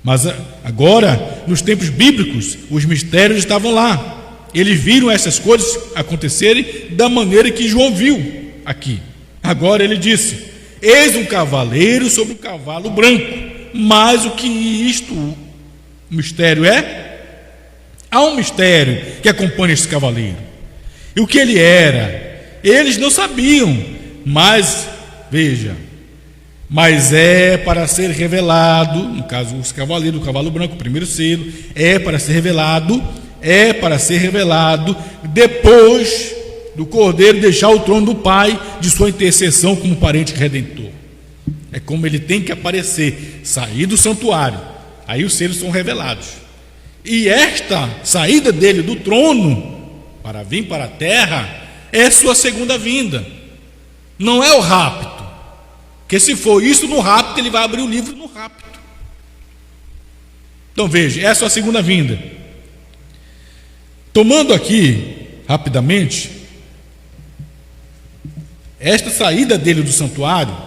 Mas agora, nos tempos bíblicos, os mistérios estavam lá. Eles viram essas coisas acontecerem da maneira que João viu aqui. Agora ele disse: eis um cavaleiro sobre um cavalo branco. Mas o que isto mistério é? Há um mistério que acompanha esse cavaleiro. E o que ele era? Eles não sabiam, mas, veja, mas é para ser revelado, no caso os cavaleiros, o cavalo branco, o primeiro selo, é para ser revelado depois do Cordeiro deixar o trono do Pai, de sua intercessão como parente redentor. É como ele tem que aparecer, sair do santuário, aí os selos são revelados. E esta saída dele do trono para vir para a terra é sua segunda vinda. Não é o rapto, porque se for isso no rapto, ele vai abrir o livro no rapto. Então veja, é a sua segunda vinda. Tomando aqui rapidamente esta saída dele do santuário,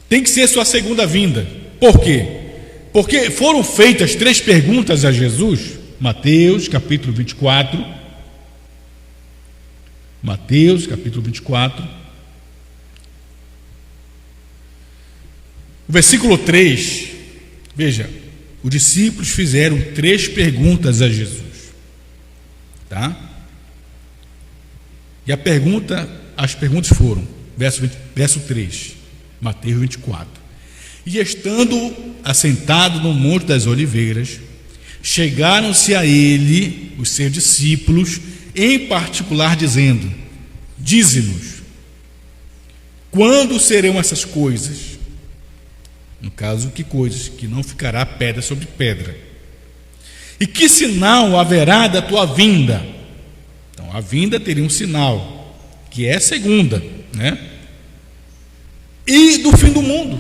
tem que ser sua segunda vinda. Por quê? Porque foram feitas 3 perguntas a Jesus. Mateus capítulo 24. Mateus capítulo 24. O versículo 3. Veja, os discípulos fizeram 3 perguntas a Jesus. Tá? E as perguntas foram, verso 3, Mateus 24. E estando assentado no Monte das Oliveiras, chegaram-se a ele os seus discípulos, em particular dizendo: dize-nos, quando serão essas coisas? No caso, que coisas? Que não ficará pedra sobre pedra. E que sinal haverá da tua vinda? Então, a vinda teria um sinal, que é a segunda, né? E do fim do mundo.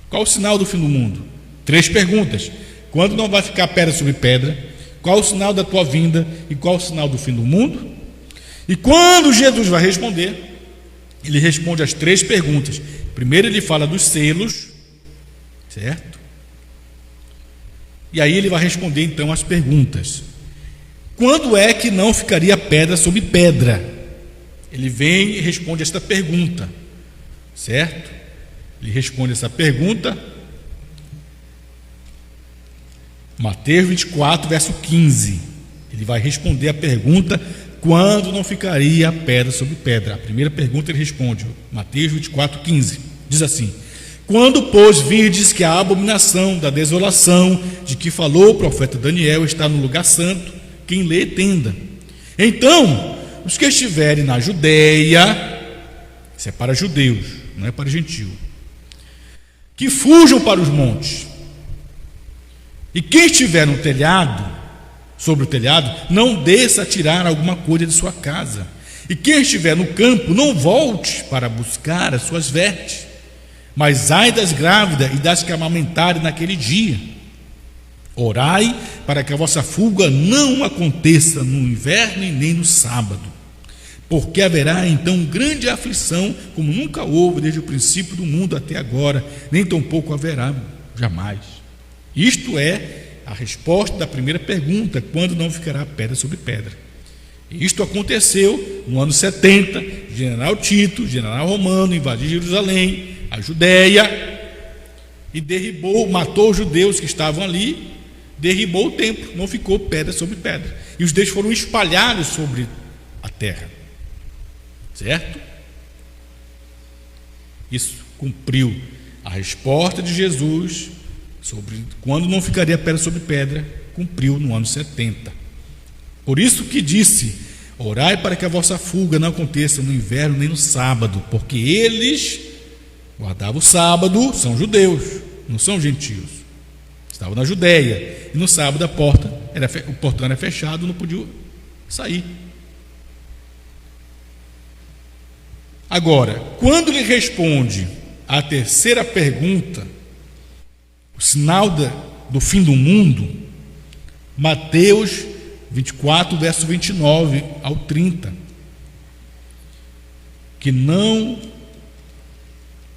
Qual o sinal do fim do mundo? 3 perguntas. Quando não vai ficar pedra sobre pedra? Qual o sinal da tua vinda? E qual o sinal do fim do mundo? E quando Jesus vai responder, ele responde as 3 perguntas. Primeiro ele fala dos selos, certo? E aí ele vai responder então as perguntas. Quando é que não ficaria pedra sobre pedra? Ele vem e responde esta pergunta, certo? Ele responde essa pergunta, Mateus 24, verso 15. Ele vai responder a pergunta quando não ficaria pedra sobre pedra? A primeira pergunta ele responde, Mateus 24:15, diz assim: quando, pois, virdes que a abominação da desolação de que falou o profeta Daniel está no lugar santo, quem lê, entenda. Então, os que estiverem na Judeia, isso é para judeus, não é para gentio, que fujam para os montes. E quem estiver no telhado, sobre o telhado, não desça a tirar alguma coisa de sua casa. E quem estiver no campo, não volte para buscar as suas vestes. Mas ai das grávidas e das que amamentarem naquele dia. Orai para que a vossa fuga não aconteça no inverno e nem no sábado, porque haverá então grande aflição, como nunca houve desde o princípio do mundo até agora, nem tampouco haverá jamais. Isto é a resposta da primeira pergunta: quando não ficará pedra sobre pedra? Isto aconteceu no ano 70, general Tito, general romano, invadiu Jerusalém, a Judéia, e derribou, matou os judeus que estavam ali, derribou o templo, não ficou pedra sobre pedra, e os judeus foram espalhados sobre a terra, certo? Isso cumpriu a resposta de Jesus sobre quando não ficaria pedra sobre pedra, cumpriu no ano 70. Por isso que disse: orai para que a vossa fuga não aconteça no inverno nem no sábado, porque eles guardavam o sábado, são judeus, não são gentios, estavam na Judéia, e no sábado o portão era fechado, não podiam sair. Agora, quando ele responde a terceira pergunta, o sinal do fim do mundo, Mateus 24, verso 29 ao 30, que não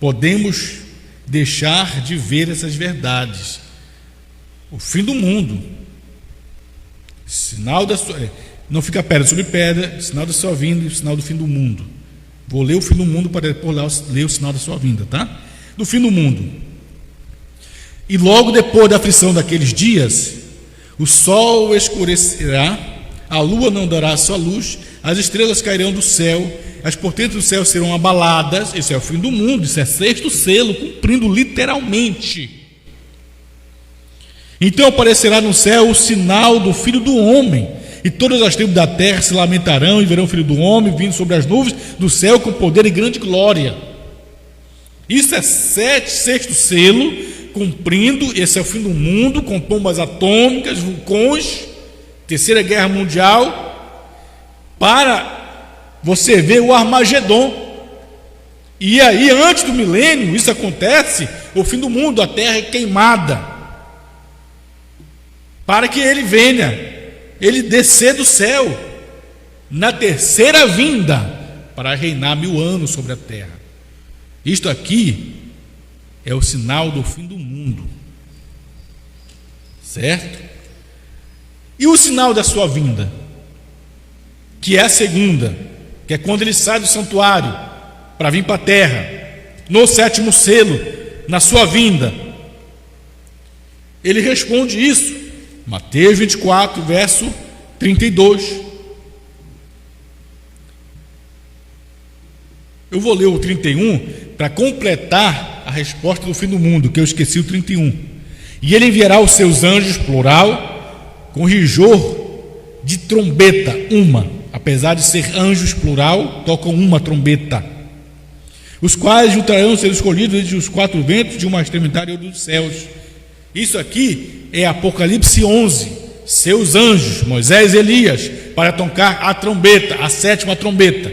podemos deixar de ver essas verdades. O fim do mundo, sinal da sua, não fica pedra sobre pedra, sinal da sua vinda e o sinal do fim do mundo. Vou ler o fim do mundo para depois ler o sinal da sua vinda, tá? Do fim do mundo. E logo depois da aflição daqueles dias, o sol escurecerá, a lua não dará a sua luz, as estrelas cairão do céu, as portentas do céu serão abaladas. Esse é o fim do mundo, isso é sexto selo, cumprindo literalmente. Então aparecerá no céu o sinal do Filho do Homem, e todas as tribos da terra se lamentarão e verão o Filho do Homem vindo sobre as nuvens do céu com poder e grande glória. Isso é sexto selo, cumprindo. Esse é o fim do mundo, com bombas atômicas, vulcões, terceira guerra mundial, para você ver o Armagedon. E aí, antes do milênio, isso acontece, o fim do mundo, a terra é queimada, para que ele venha, ele descer do céu na terceira vinda para reinar 1000 anos sobre a terra. Isto aqui é o sinal do fim do mundo, certo? E o sinal da sua vinda, que é a segunda, que é quando ele sai do santuário para vir para a terra, no sétimo selo, na sua vinda. Ele responde isso, Mateus 24, verso 32. Eu vou ler o 31 para completar a resposta do fim do mundo, que eu esqueci o 31. E ele enviará os seus anjos, plural, com rigor de trombeta, uma, apesar de ser anjos, plural, tocam uma trombeta, os quais juntarão seus escolhidos entre os 4 ventos de uma extremidade e outra dos céus. Isso aqui é Apocalipse 11, seus anjos, Moisés e Elias, para tocar a trombeta, a 7ª trombeta,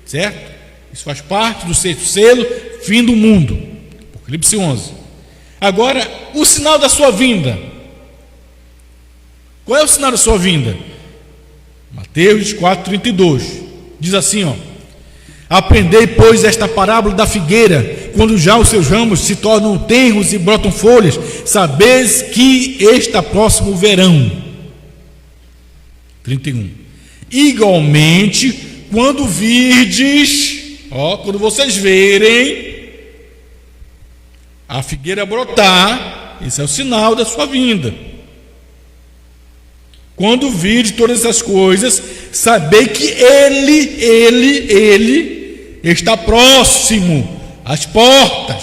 certo? Isso faz parte do sexto selo, fim do mundo, Apocalipse 11. Agora, o sinal da sua vinda. Qual é o sinal da sua vinda? Mateus 24, 32, diz assim, ó: aprendei, pois, esta parábola da figueira, quando já os seus ramos se tornam tenros e brotam folhas, sabeis que está próximo o verão. 31. Igualmente, quando virdes, quando vocês verem a figueira brotar, esse é o sinal da sua vinda. quando vide todas essas coisas, sabei que ele está próximo às portas.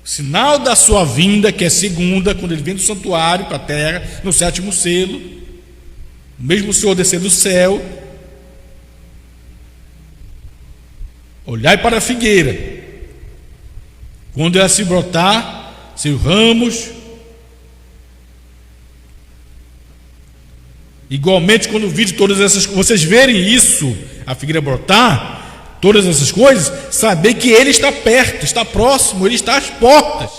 O sinal da sua vinda, que é segunda, quando ele vem do santuário para a terra, no 7º selo, o mesmo Senhor descer do céu, olhai para a figueira, quando ela se brotar, seus ramos, igualmente quando vide todas essas coisas, vocês verem isso, a figueira brotar, todas essas coisas, saber que ele está perto, está próximo, ele está às portas.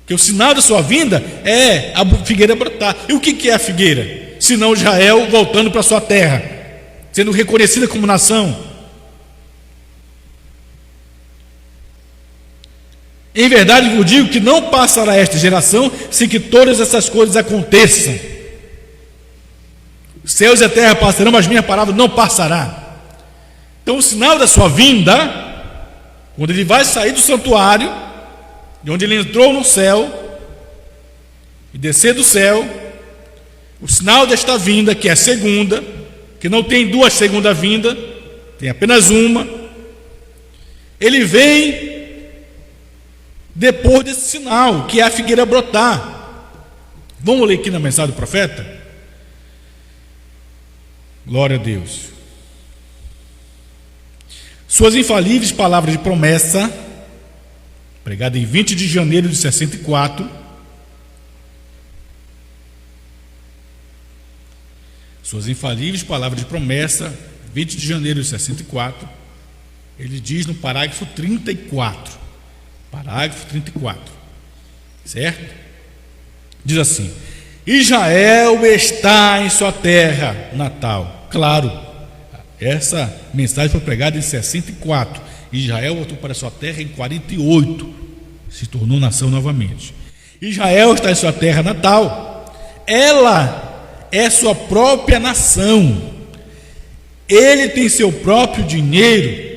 Que o sinal da sua vinda é a figueira brotar. E o que é a figueira? Senão Israel voltando para a sua terra, sendo reconhecida como nação. Em verdade vos digo que não passará esta geração sem que todas essas coisas aconteçam. Os céus e a terra passarão, mas minha palavra não passará. Então o sinal da sua vinda, quando ele vai sair do santuário, de onde ele entrou no céu, e descer do céu, o sinal desta vinda, que é a segunda, que não tem duas segundas vindas, tem apenas uma, ele vem depois desse sinal, que é a figueira brotar. Vamos ler aqui na mensagem do profeta? Glória a Deus. Suas infalíveis palavras de promessa, pregada em 20 de janeiro de 64, suas infalíveis palavras de promessa, 20 de janeiro de 64, ele diz no parágrafo 34, certo? Diz assim: Israel está em sua terra natal. Claro, essa mensagem foi pregada em 64. Israel voltou para sua terra em 48, se tornou nação novamente. Israel está em sua terra natal, ela é sua própria nação, ele tem seu próprio dinheiro,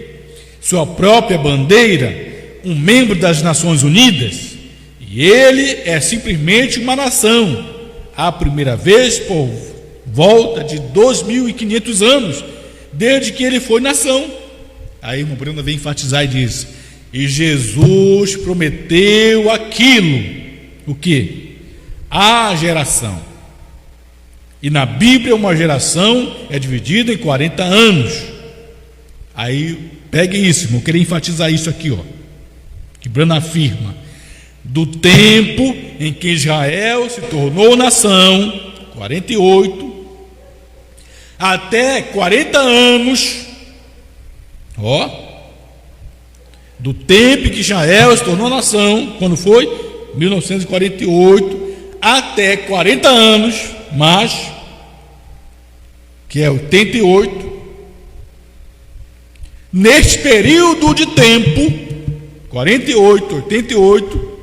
sua própria bandeira, um membro das Nações Unidas, e ele é simplesmente uma nação, a primeira vez por volta de 2.500 anos, desde que ele foi nação. Aí o Bruna vem enfatizar e diz: e Jesus prometeu aquilo, o que? A geração. E na Bíblia uma geração é dividida em 40 anos. Aí pegue isso, eu queria enfatizar isso aqui, ó. Que Brana afirma: do tempo em que Israel se tornou nação, 48, até 40 anos, ó, do tempo em que Israel se tornou nação, quando foi? 1948, até 40 anos, mais, que é 88, neste período de tempo, 48, 88,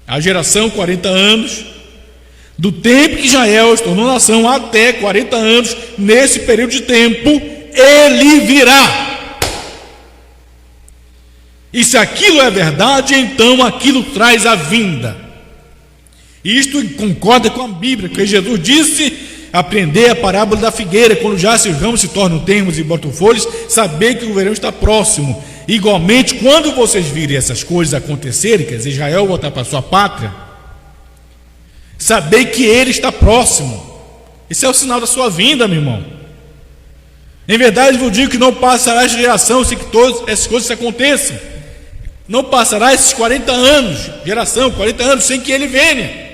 a geração 40 anos, do tempo que Israel se tornou nação até 40 anos, nesse período de tempo, ele virá. E se aquilo é verdade, então aquilo traz a vinda. E isto concorda com a Bíblia, porque Jesus disse: aprender a parábola da figueira, quando já seus ramos se tornam termos e botam folhas, saber que o verão está próximo. Igualmente, quando vocês virem essas coisas acontecerem, quer dizer, Israel voltar para a sua pátria, saber que ele está próximo. Esse é o sinal da sua vinda, meu irmão. Em verdade vos digo que não passará essa geração sem que todas essas coisas aconteçam. Não passará esses 40 anos, geração, 40 anos, sem que ele venha.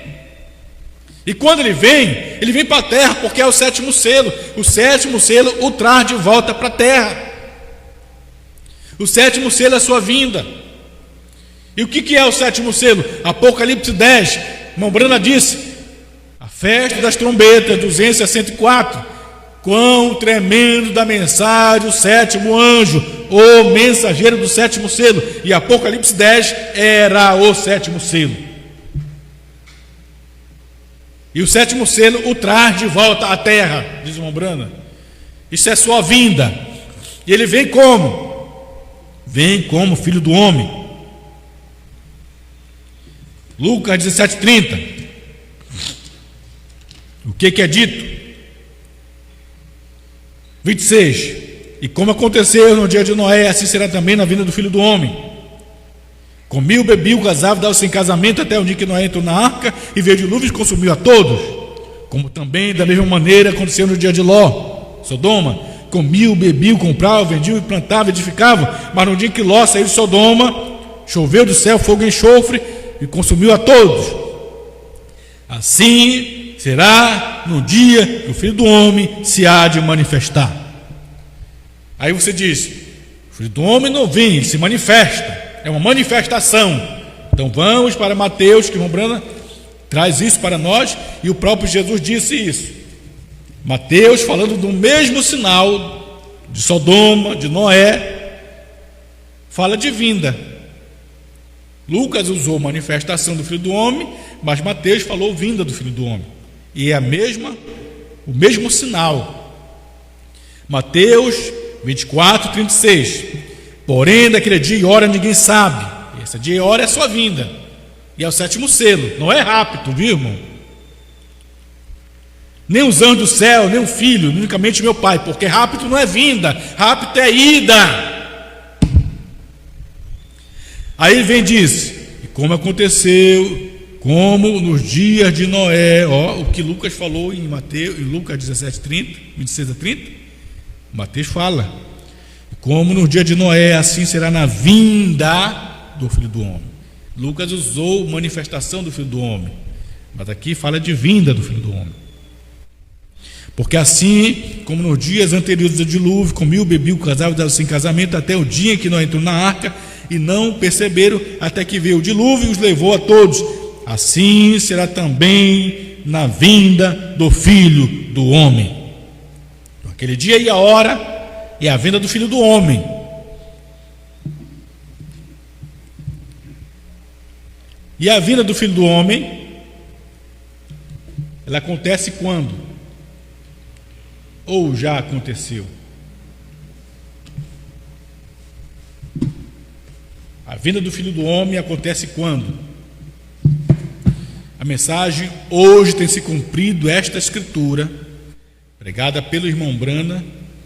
E quando ele vem para a terra, porque é o 7º selo. O 7º selo o traz de volta para a terra. O 7º selo é a sua vinda. E o que é o 7º selo? Apocalipse 10, irmão Brana disse: a festa das trombetas, 264. Quão tremendo da mensagem o 7º anjo, o mensageiro do 7º selo. E Apocalipse 10 era o 7º selo. E o 7º selo o traz de volta à terra, diz o irmão Brana. Isso é sua vinda. E ele vem como? Vem como filho do homem. Lucas 17:30. O que é dito? 26. E como aconteceu no dia de Noé, assim será também na vinda do Filho do Homem. Comiu, bebiu, casava, dava-se em casamento até o dia que Noé entrou na arca e veio o dilúvio e consumiu a todos. Como também da mesma maneira aconteceu no dia de Ló, Sodoma. Comiu, bebiu, comprava, vendia e plantava, edificava. Mas no dia que Ló saiu de Sodoma, choveu do céu fogo e enxofre e consumiu a todos. Assim será no dia que o Filho do Homem se há de manifestar. Aí você diz: o Filho do Homem não vem, ele se manifesta, é uma manifestação. Então vamos para Mateus, que Rombrana traz isso para nós, e o próprio Jesus disse isso. Mateus, falando do mesmo sinal de Sodoma, de Noé, fala de vinda. Lucas usou manifestação do Filho do Homem, mas Mateus falou vinda do Filho do Homem, e é o mesmo sinal. Mateus 24, 36. Porém, daquele dia e hora ninguém sabe. Esse dia e hora é a sua vinda, e é o 7º selo. Não é rápido, viu, irmão? Nem os anjos do céu, nem o Filho, unicamente meu Pai, porque rápido não é vinda, rápido é ida. Aí ele vem e diz: e como aconteceu, como nos dias de Noé, o que Lucas falou em Lucas 17, 30, 26 a 30, Mateus fala: como no dia de Noé, assim será na vinda do Filho do Homem. Lucas usou manifestação do Filho do Homem, mas aqui fala de vinda do Filho do Homem. Porque assim como nos dias anteriores ao dilúvio, comiu, bebiu, casava, dava-se em casamento até o dia em que Noé entrou na arca, e não perceberam até que veio o dilúvio e os levou a todos. Assim será também na vinda do Filho do Homem. Aquele dia e a hora é a vinda do Filho do Homem. E a vinda do Filho do Homem, ela acontece quando? Ou já aconteceu? A vinda do Filho do Homem acontece quando? A mensagem: hoje tem se cumprido esta escritura, pregada pelo irmão Brana.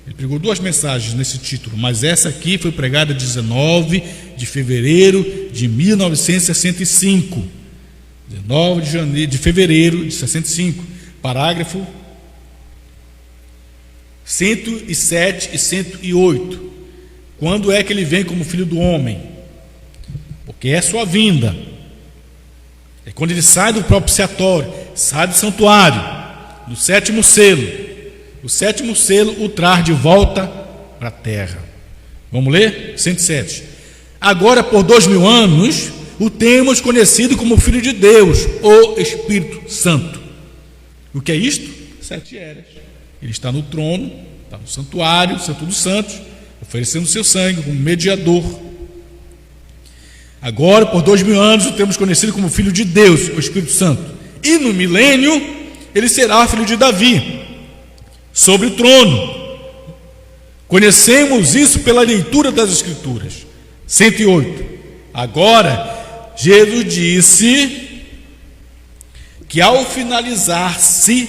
Ele pregou 2 mensagens nesse título, mas essa aqui foi pregada 19 de fevereiro de 1965. 19 de fevereiro de 65, parágrafo 107 e 108. Quando é que ele vem como Filho do Homem? Porque é sua vinda. É quando ele sai do propiciatório, sai do santuário, do 7º selo. O 7º selo o traz de volta para a terra. Vamos ler? 107. Agora, por 2000 anos, o temos conhecido como Filho de Deus, o Espírito Santo. O que é isto? 7 eras. Ele está no trono, está no santuário, Santo dos Santos, oferecendo seu sangue como mediador. Agora, por 2000 anos, o temos conhecido como Filho de Deus, o Espírito Santo. E no milênio, ele será filho de Davi, sobre o trono. Conhecemos isso pela leitura das Escrituras. 108. Agora, Jesus disse que ao finalizar-se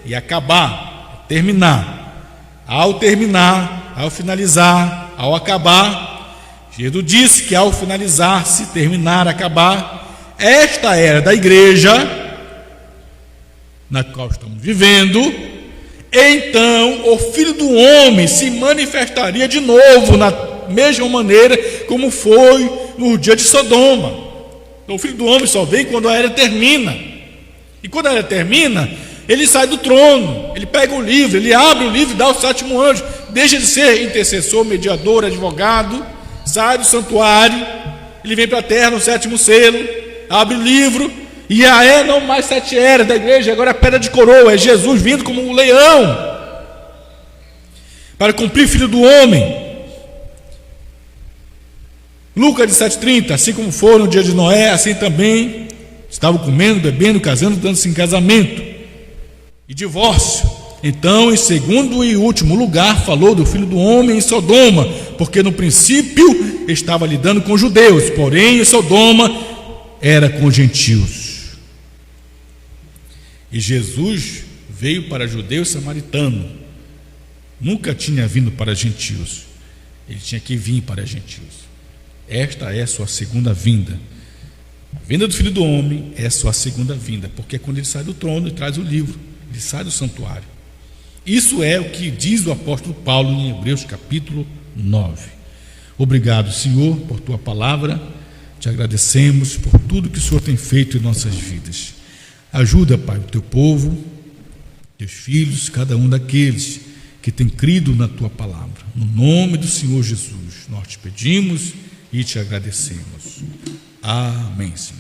e acabar, terminar, ao finalizar, ao acabar, Jesus disse que ao finalizar-se, terminar, acabar, esta era da igreja na qual estamos vivendo, então o Filho do Homem se manifestaria de novo na mesma maneira como foi no dia de Sodoma. Então o Filho do Homem só vem quando a era termina. E quando a era termina, ele sai do trono, ele pega o livro, ele abre o livro e dá ao 7º anjo, deixa de ser intercessor, mediador, advogado, sai do santuário, ele vem para a terra no 7º selo, abre o livro, e não mais 7 eras da igreja, agora a pedra de coroa, é Jesus vindo como um leão para cumprir Filho do Homem. Lucas 17:30, assim como foi no dia de Noé, assim também estavam comendo, bebendo, casando, dando-se em casamento e divórcio. Então, em segundo e último lugar, falou do Filho do Homem em Sodoma, porque no princípio estava lidando com judeus, porém em Sodoma era com gentios. E Jesus veio para judeus e samaritanos, nunca tinha vindo para gentios. Ele tinha que vir para gentios. Esta é a sua segunda vinda. A vinda do Filho do Homem é a sua segunda vinda, porque é quando ele sai do trono e traz o livro, ele sai do santuário. Isso é o que diz o apóstolo Paulo em Hebreus capítulo 9. Obrigado, Senhor, por tua palavra. Te agradecemos por tudo que o Senhor tem feito em nossas vidas. Ajuda, Pai, o teu povo, teus filhos, cada um daqueles que tem crido na tua palavra. No nome do Senhor Jesus, nós te pedimos e te agradecemos. Amém, Senhor.